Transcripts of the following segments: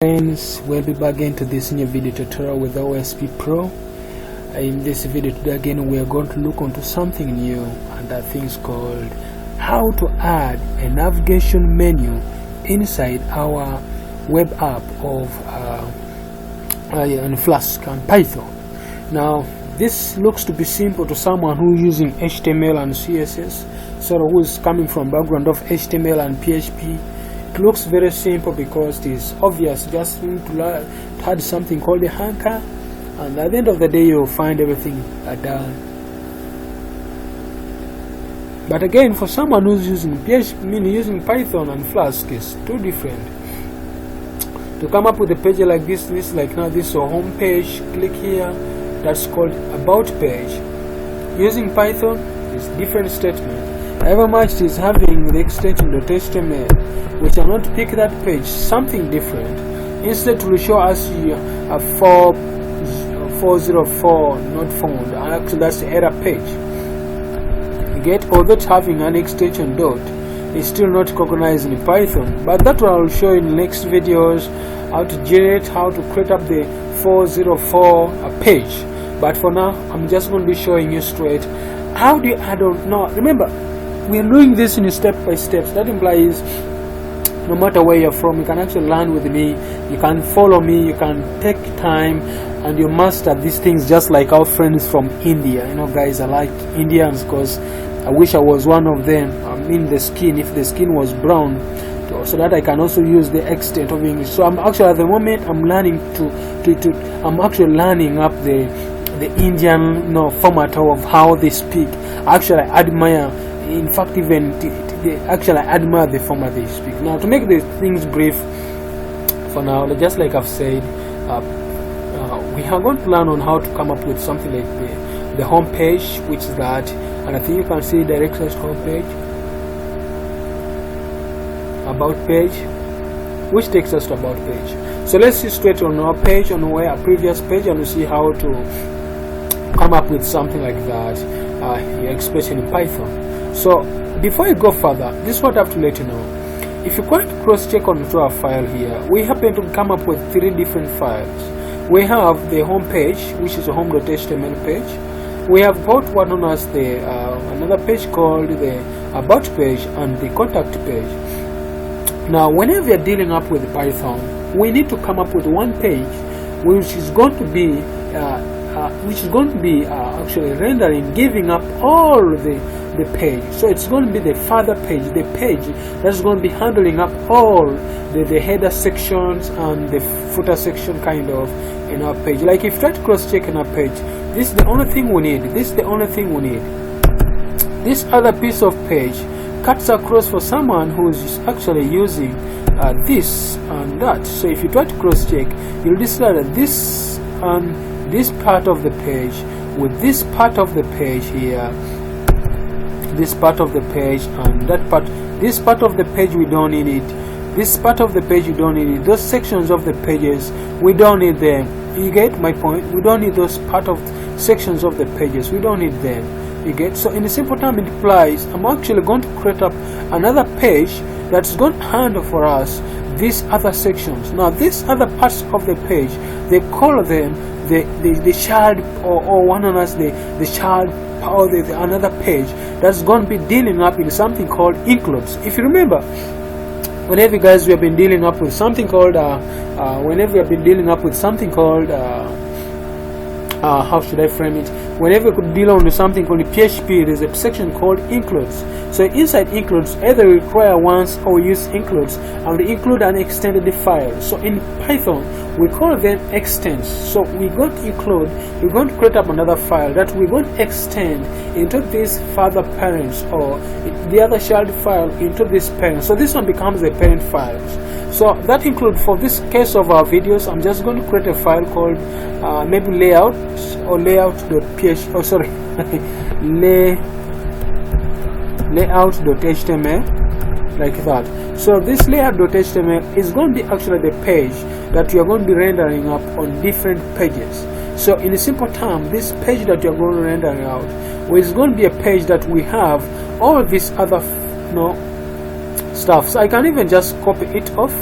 Friends, welcome back again to this new video tutorial with OSP Pro. In this video today again we are going to look onto something new, and that thing is called how to add a navigation menu inside our web app of Flask and Python. Now this looks to be simple to someone who is using HTML and CSS, sort of who is coming from background of HTML and PHP. It looks very simple because it is obvious. Just need to add something called a anchor, and at the end of the day you'll find everything done. But again, for someone who's using PHP, using Python and Flask is too different. To come up with a page like this like now this is a home page. Click here, that's called about page. Using Python is different statement. However much it is having the extension .html, which will not pick that page, something different. Instead it will show us a 404 not found, and actually that's the error page. You get, although it's having an extension dot, it's still not recognized in Python, but that one I will show in the next videos, how to generate, how to create up the 404 page. But for now I'm just going to be showing you straight how do you add on. Now remember, we are doing this in step by steps. That implies no matter where you're from, you can actually learn with me, you can follow me, you can take time, and you master these things just like our friends from India. You know guys, I like Indians because I wish I was one of them. I mean the skin, if the skin was brown, so that I can also use the extent of English. So I'm actually at the moment I'm learning I'm actually learning up the Indian format of how they speak. Actually I admire, in fact even actually I admire the format they speak. Now to make the things brief for now, just like I've said, we are going to learn on how to come up with something like the home page, which is that, and I think you can see direct slash home page, about page, which takes us to about page. So let's see straight on our page, on our previous page, and we'll see how to come up with something like that, especially in Python. So before you go further, this is what I have to let you know. If you go and cross check onto our file here, we happen to come up with 3 different files. We have the home page, which is a home.html page. We have got one known as the another page called the about page and the contact page. Now whenever you're dealing up with Python, we need to come up with one page which is going to be actually rendering, giving up all the page. So it's going to be the further page, the page that's going to be handling up all the header sections and the footer section kind of in our page. Like if you try to cross check in our page, this is the only thing we need. This is the only thing we need. This other piece of page cuts across for someone who is actually using this and that. So if you try to cross check, you'll discover that this and this part of the page with this part of the page here, this part of the page and that part, this part of the page we don't need it, this part of the page we don't need it, those sections of the pages we don't need them. You get my point? We don't need those part of sections of the pages, we don't need them. You get? So in a simple term, it implies I'm actually going to create up another page that's going to handle for us these other sections. Now these other parts of the page, they call them the child, or one known as the child, or the another page that's going to be dealing up in something called includes. If you remember, whenever you guys we have been dealing up with something called how should I frame it? Whenever you could deal on something called PHP, there is a section called includes. So inside includes, either we require once or use includes, and we include an extended file. So in Python, we call them extends. So we're going to include, we're going to create up another file that we're going to extend into this further parents, or the other child file into this parent. So this one becomes the parent files. So that includes, for this case of our videos, I'm just going to create a file called maybe layout or layout.php, oh sorry, layout.html, like that. So this layout.html is going to be actually the page that you are going to be rendering up on different pages. So in a simple term, this page that you are going to render out, well, is going to be a page that we have all this other stuff. So I can even just copy it off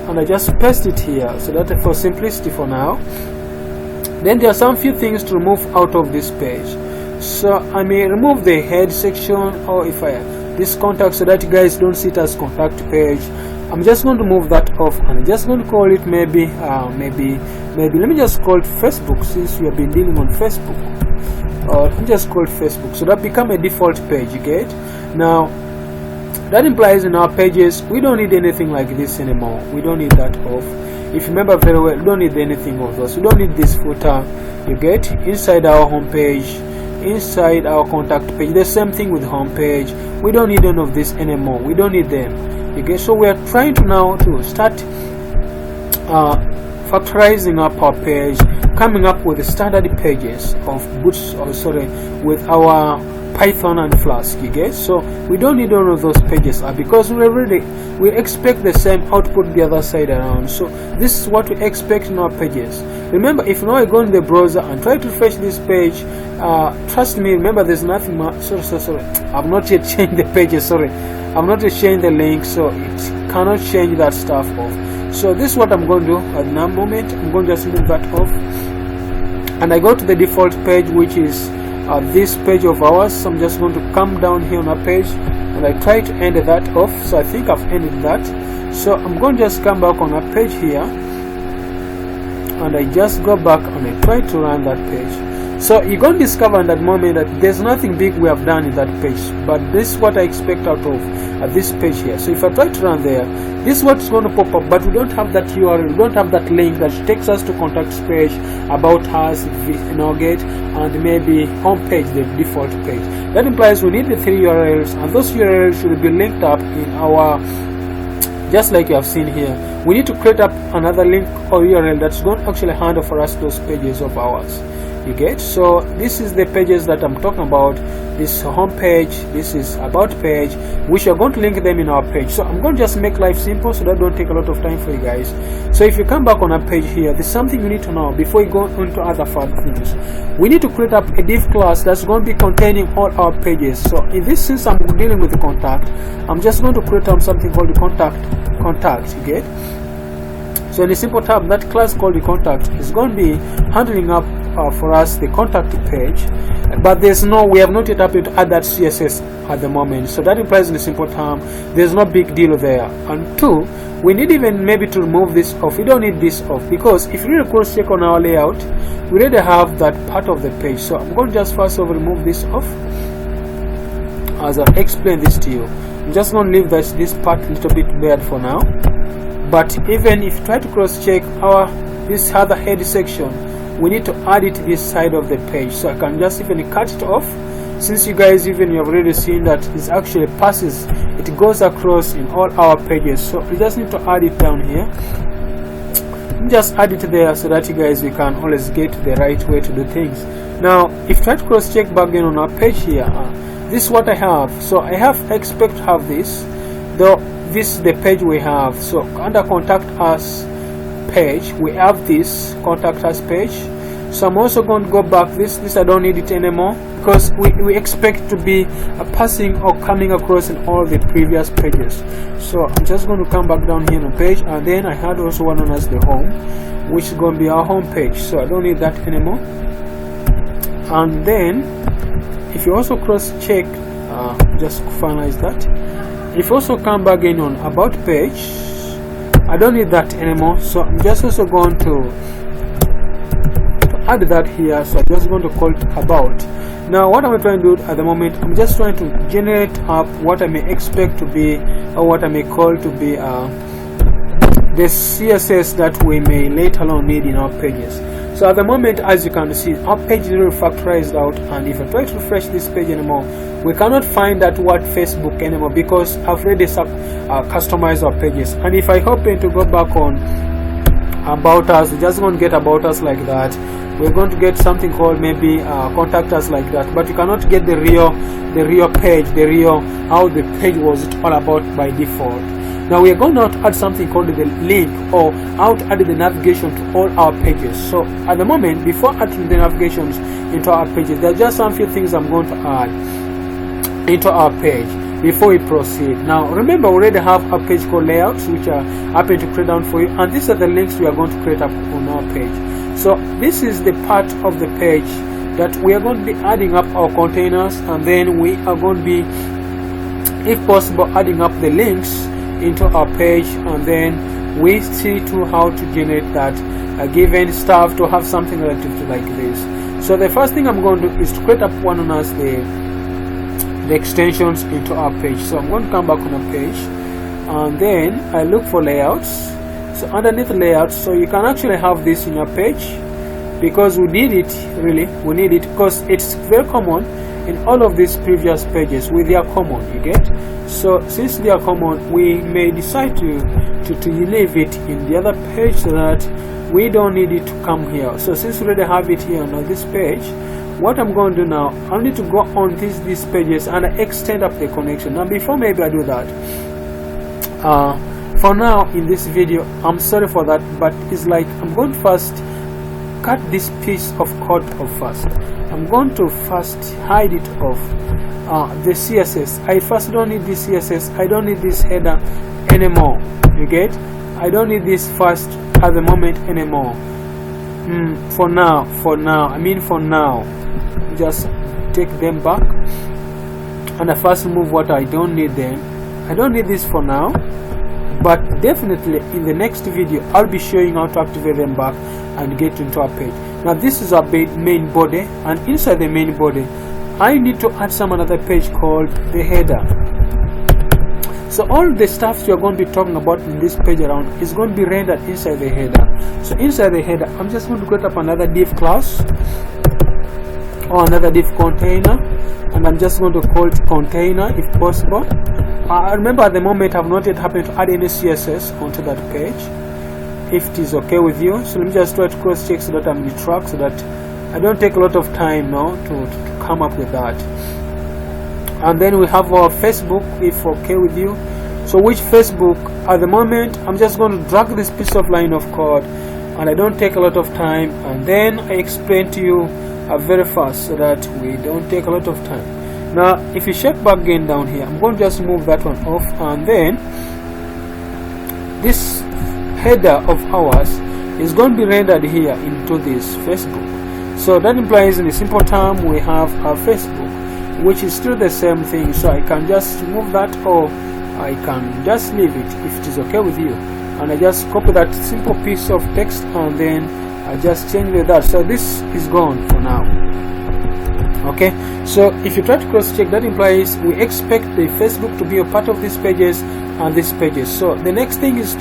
and I just paste it here, so that for simplicity for now. Then there are some few things to remove out of this page. So I may remove the head section, or if this contact, so that you guys don't see it as contact page. I'm just going to move that off, and I'm just going to call it maybe let me just call it Facebook, since we have been dealing on Facebook. Or let me just call it Facebook, so that become a default page. You get? Now that implies in our pages we don't need anything like this anymore. We don't need that off. If you remember very well, we don't need anything of those. We don't need this footer. You get? Inside our home page, inside our contact page, the same thing with home page. We don't need any of this anymore. We don't need them. You get? So we are trying to now to start factorizing up our page, coming up with the standard pages of with our Python and Flask. You get? So we don't need all of those pages because we expect the same output the other side around. So this is what we expect in our pages. Remember, if now I go in the browser and try to refresh this page, trust me, remember there's nothing much. Sorry, I've not yet changed the pages. Sorry, I've not yet changed the link, so it cannot change that stuff off. So this is what I'm going to do at the moment. I'm going to just leave that off, and I go to the default page, which is this page of ours. So I'm just going to come down here on our page, and I try to end that off. So I think I've ended that. So I'm going to just come back on our page here, and I just go back and I try to run that page. So you're going to discover in that moment that there's nothing big we have done in that page, but this is what I expect out of this page here. So if I try to run there, this is what's going to pop up, but we don't have that URL, we don't have that link that takes us to contacts page, about us, get, and maybe home page, the default page. That implies we need the 3 URLs, and those URLs should be linked up in our, just like you have seen here. We need to create up another link or URL that's going to actually handle for us those pages of ours. You get? So this is the pages that I'm talking about. This home page, this is about page, which are going to link them in our page. So I'm going to just make life simple so that don't take a lot of time for you guys. So if you come back on our page here, there's something you need to know before you go into other further things. We need to create up a div class that's going to be containing all our pages. So in this, since I'm dealing with the contact, I'm just going to create up something called the contact. You get? So in a simple term, that class called the contact is going to be handling up for us the contact page, but we have not yet updated add that CSS at the moment. So that implies in a simple term there's no big deal there. And 2, we need even maybe to remove this off. We don't need this off, because if you really cross check on our layout, we already have that part of the page. So I'm going to just first of all remove this off as I explain this to you. I'm just going to leave this part a little bit bad for now. But even if you try to cross check this other head section, we need to add it to this side of the page. So I can just even cut it off, since you guys you have already seen that it actually passes, it goes across in all our pages. So we just need to add it down here. Just add it there so that you guys we can always get the right way to do things. Now if you try to cross check back again on our page here, this is what I have. So I expect to have this, though this is the page we have. So under contact us page, we have this contact us page. So I'm also going to go back this I don't need it anymore, because we expect to be passing or coming across in all the previous pages. So I'm just going to come back down here on the page, and then I had also one known as the home, which is going to be our home page. So I don't need that anymore. And then if you also cross check, just finalize that. If you also come back in on about page, I don't need that anymore. So I'm just also going to add that here. So I'm just going to call it about. Now what am I trying to do at the moment? I'm just trying to generate up what I may expect to be, or what I may call to be the CSS that we may later on need in our pages. So at the moment, as you can see, our page is really factorized out, and if I try to refresh this page anymore, we cannot find that word Facebook anymore, because I've already customized our pages. And if I happen to go back on about us, we're just going to get about us like that. We're going to get something called maybe contact us like that, but you cannot get the real page, how the page was all about by default. Now we are going to add something called the link, or how to add the navigation to all our pages. So at the moment, before adding the navigations into our pages, there are just some few things I'm going to add into our page. before we proceed. Now remember, we already have a page called layouts, which are happy to create down for you, and these are the links we are going to create up on our page. So this is the part of the page that we are going to be adding up our containers, and then we are going to be, if possible, adding up the links into our page, and then we see to how to generate that given stuff to have something relative to like this. So the first thing I'm going to do is to create up one on us the extensions into our page. So I'm going to come back on a page, and then I look for layouts. So underneath layouts, so you can actually have this in your page, because we need it, really we need it, because it's very common in all of these previous pages. With they are common, you get. So since they are common, we may decide to leave it in the other page so that we don't need it to come here. So since we already have it here on this page, what I'm going to do now, I need to go on these pages and extend up the connection. Now before maybe I do that, for now in this video, I'm sorry for that, but it's like I'm going to first cut this piece of code off first. I'm going to first hide it off, the CSS. I first don't need this CSS. I don't need this header anymore, you get. I don't need this first at the moment anymore. For now, just take them back, and I first remove what I don't need them. I don't need this for now, but definitely in the next video I'll be showing how to activate them back and get into our page. Now this is our main body, and inside the main body I need to add some another page called the header. So all the stuff you're going to be talking about in this page around is going to be rendered inside the header. So inside the header, I'm just going to create up another div class or another div container, and I'm just going to call it container if possible. Remember, at the moment I've not yet happened to add any CSS onto that page, if it is okay with you. So let me just try to cross check so that I'm on track, so that I don't take a lot of time now to come up with that. And then we have our Facebook, if okay with you. So which Facebook, at the moment I'm just going to drag this piece of line of code, and I don't take a lot of time, and then I explain to you very fast so that we don't take a lot of time. Now if you check back again down here, I'm going to just move that one off, and then this header of ours is going to be rendered here into this Facebook. So that implies, in a simple term, we have our Facebook, which is still the same thing. So I can just remove that, or I can just leave it if it is okay with you, and I just copy that simple piece of text, and then I just change with that. So this is gone for now. Okay, so if you try to cross check, that implies we expect the Facebook to be a part of these pages and these pages. So the next thing is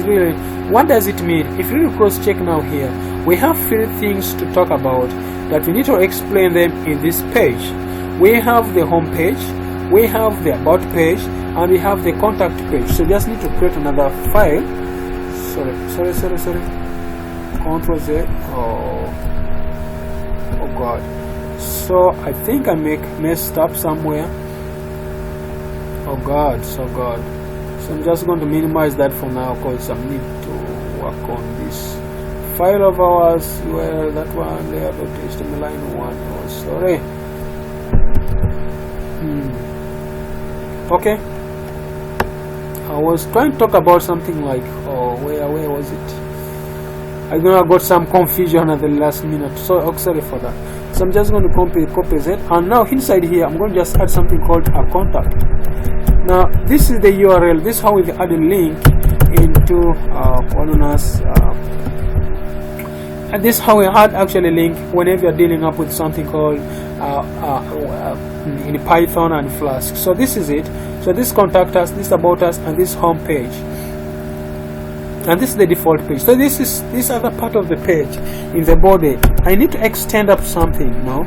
really, what does it mean? If you cross check now here, we have three things to talk about that we need to explain them in this page. We have the home page, we have the about page, and we have the contact page. So just need to create another file. Sorry. Control Z. Oh God. So I think I messed up somewhere. Oh God. So I'm just going to minimize that for now, because I need to work on this file of ours. Where that one there, HTML line 1. Oh, sorry. Okay. I was trying to talk about something like, where was it? I got some confusion at the last minute, so sorry for that. So I'm just going to copy it, and now inside here I'm going to just add something called a contact. Now this is the URL. This is how we add a link into and this is how we add actually link whenever you're dealing up with something called in Python and Flask. So this is it. So this contact us, this about us, and this home page, and this is the default page. So this other part of the page in the body, I need to extend up something now.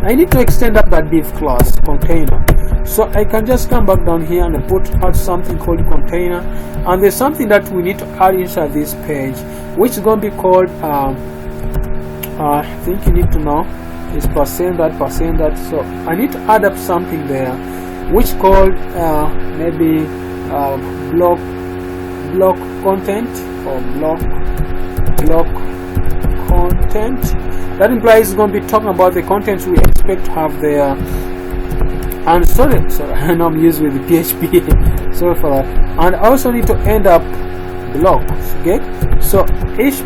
I need to extend up that div class container. So I can just come back down here and add something called container, and there's something that we need to add inside this page, which is going to be called I think you need to know is %that. So I need to add up something there, which called maybe block content, or block content. That implies it's going to be talking about the contents we expect to have there and sorry, and I'm used with the PHP. Sorry for that. And I also need to end up blocks. Okay, so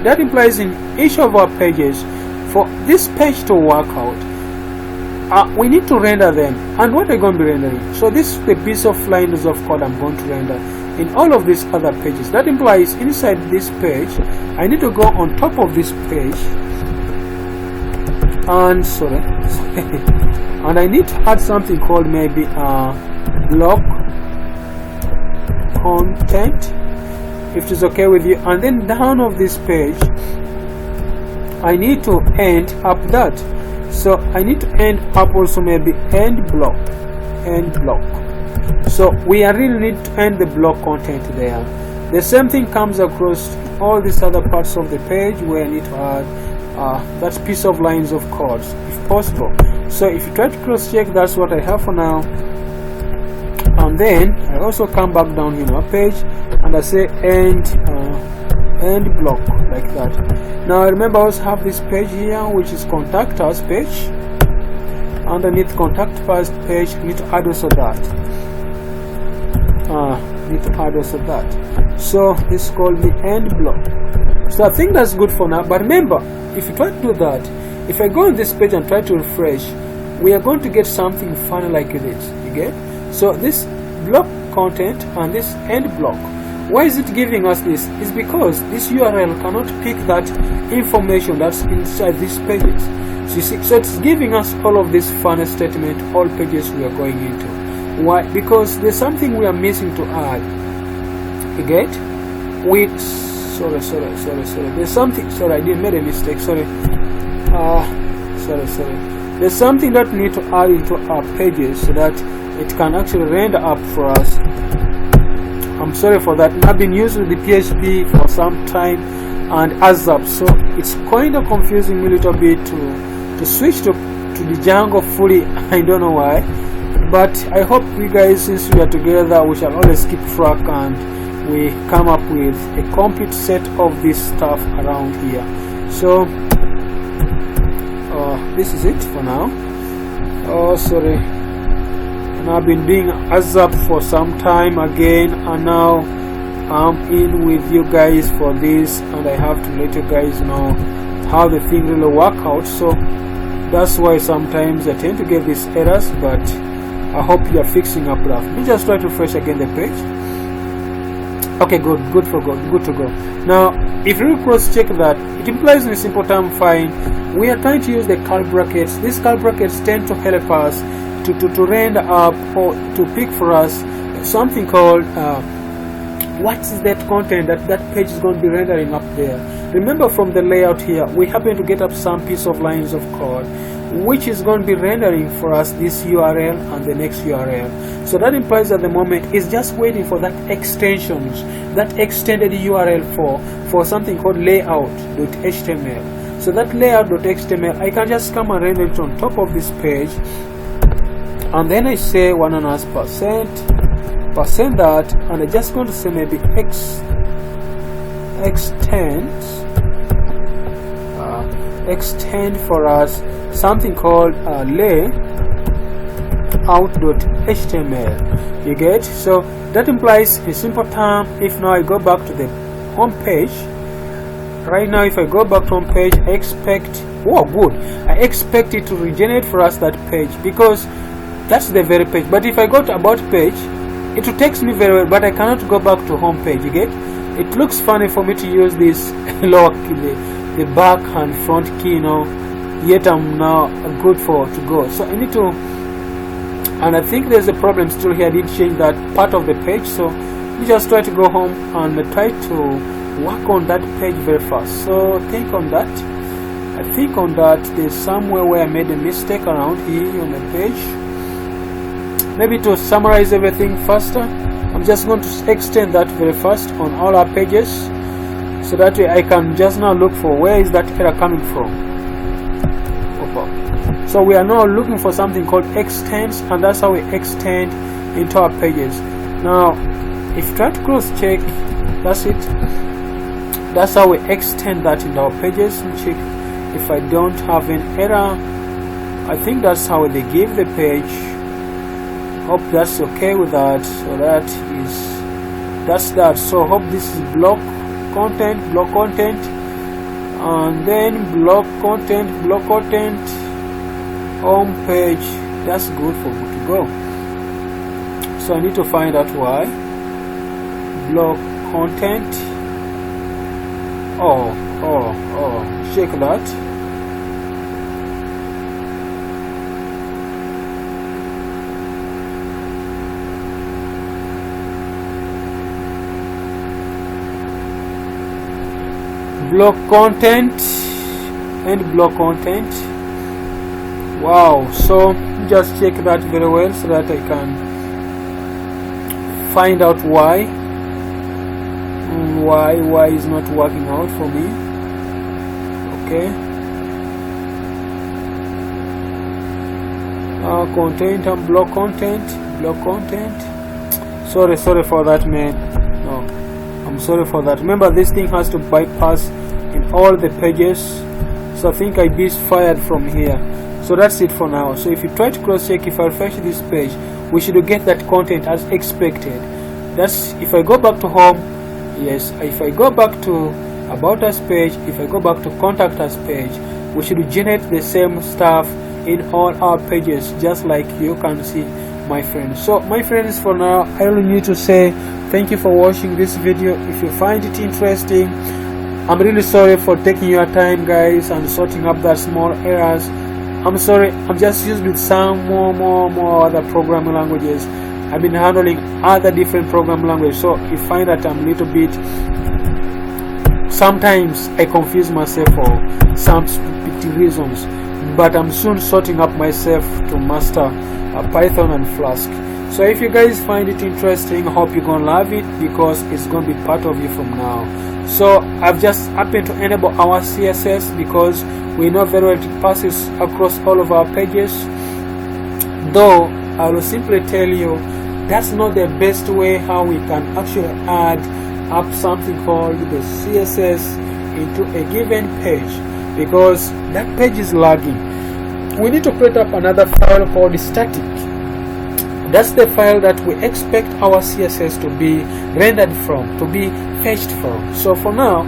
that implies in each of our pages, for this page to work out, we need to render them. And what are going to be rendering? So this is the piece of lines of code I'm going to render in all of these other pages. That implies inside this page I need to go on top of this page and and I need to add something called maybe block content, if it is okay with you. And then down of this page I need to end up that, so I need to end up also maybe end block. So we really need to end the block content there. The same thing comes across all these other parts of the page where I need to add that piece of lines of code if possible. So if you try to cross check, that's what I have for now. And then I also come back down in our page and I say end block, like that. Now remember, I also have this page here which is contact us page. Underneath contact us page, we need to add also that. So this is called the end block. So I think that's good for now. But remember, if you try to do that, if I go on this page and try to refresh, we are going to get something funny like this. You get? So this block content and this end block, why is it giving us this? It's because this URL cannot pick that information that's inside these pages. So you see, so it's giving us all of this funny statement, all pages we are going into. Why? Because there's something we are missing to add. You get? There's something. Sorry, I did make a mistake. Sorry. There's something that we need to add into our pages so that it can actually render up for us. I'm sorry for that. I've been using the PHP for some time and ASAP, so it's kind of confusing me a little bit to switch to the Django fully. I don't know why, but I hope you guys, since we are together, we shall always keep track and we come up with a complete set of this stuff around here. So this is it for now. Sorry. And I've been doing ASAP for some time again, and now I'm in with you guys for this, and I have to let you guys know how the thing really work out. So that's why sometimes I tend to get these errors, but I hope you are fixing up that. Let me just try to refresh again the page. Okay, good to go. Now if you cross check that, it implies in a simple term fine we are trying to use the curly brackets. These curly brackets tend to help us to render up or to pick for us something called what is that content that page is going to be rendering up there. Remember, from the layout here we happen to get up some piece of lines of code which is going to be rendering for us this URL and the next URL. So that implies at the moment is just waiting for that extensions, that extended URL for something called layout.html. So that layout.html, I can just come and render it on top of this page, and then I say 1.5% that, and I'm just going to say maybe extend for us something called layout.html. You get? So that implies in simple term, if now I go back to the home page, right now if I go back to home page, I expect I expect it to regenerate for us that page, because that's the very page. But if I go to about page, it will take me very well, but I cannot go back to home page. You get? It looks funny for me to use this lock, the back and front key, yet I'm now good to go. So I need to, and I think there's a problem still here. I didn't change that part of the page, so let me just try to go home and try to work on that page very fast. So think on that. I think on that there's somewhere where I made a mistake around here on the page. Maybe to summarize everything faster, I'm just going to extend that very fast on all our pages, so that way I can just now look for where is that error coming from. So we are now looking for something called extends, and that's how we extend into our pages. Now if you try to cross check, that's it. That's how we extend that into our pages. And check if I don't have an error. I think that's how they give the page hope that's okay with that. So that's that. So hope this is block content, and then block content, home page. That's good to go. So I need to find out why. Block content. Oh, check that. Block content and block content. Wow, so just check that very well so that I can find out why is not working out for me. Okay, content and block content. Sorry for that, man. No, I'm sorry for that. Remember, this thing has to bypass in all the pages, so I think I misfired from here. So that's it for now. So if you try to cross check, if I refresh this page, we should get that content as expected. That's if I go back to home. Yes, if I go back to about us page, if I go back to contact us page, we should generate the same stuff in all our pages, just like you can see, my friends. So my friends, for now I only need to say thank you for watching this video. If you find it interesting, I'm really sorry for taking your time, guys, and sorting up that small errors. I'm sorry, I'm just used with some more other programming languages. I've been handling other different programming languages, so you find that I'm a little bit, sometimes I confuse myself for some stupid reasons, but I'm soon sorting up myself to master Python and Flask. So if you guys find it interesting, I hope you're gonna love it, because it's gonna be part of you from now. So I've just happened to enable our CSS, because we know very well it passes across all of our pages, though I will simply tell you that's not the best way how we can actually add up something called the CSS into a given page, because that page is lagging. We need to create up another file called static. That's the file that we expect our CSS to be rendered from, to be fetched from. So for now,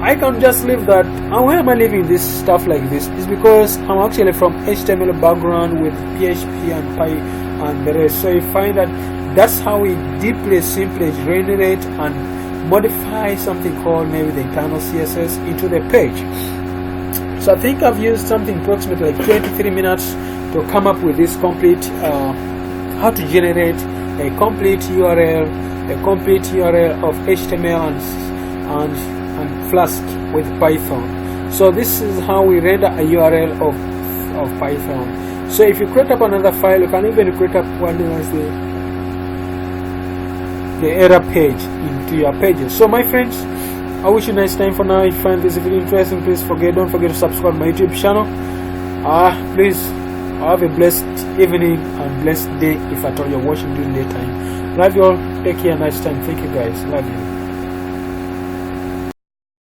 I can just leave that. And why am I leaving this stuff like this? Is because I'm actually from HTML background with PHP and Py and the rest. So you find that that's how we deeply simply generate and modify something called maybe the internal CSS into the page. So I think I've used something approximately like 23 minutes to come up with this complete how to generate a complete URL of HTML and Flask with Python. So this is how we render a URL of Python. So if you create up another file, you can even create up one as the error page into your pages. So my friends, I wish you a nice time. For now, if you find this video interesting, please don't forget to subscribe to my YouTube channel. Please have a blessed evening and blessed day if at all you're watching during daytime. Love you all. Take care. Nice time. Thank you guys. Love you.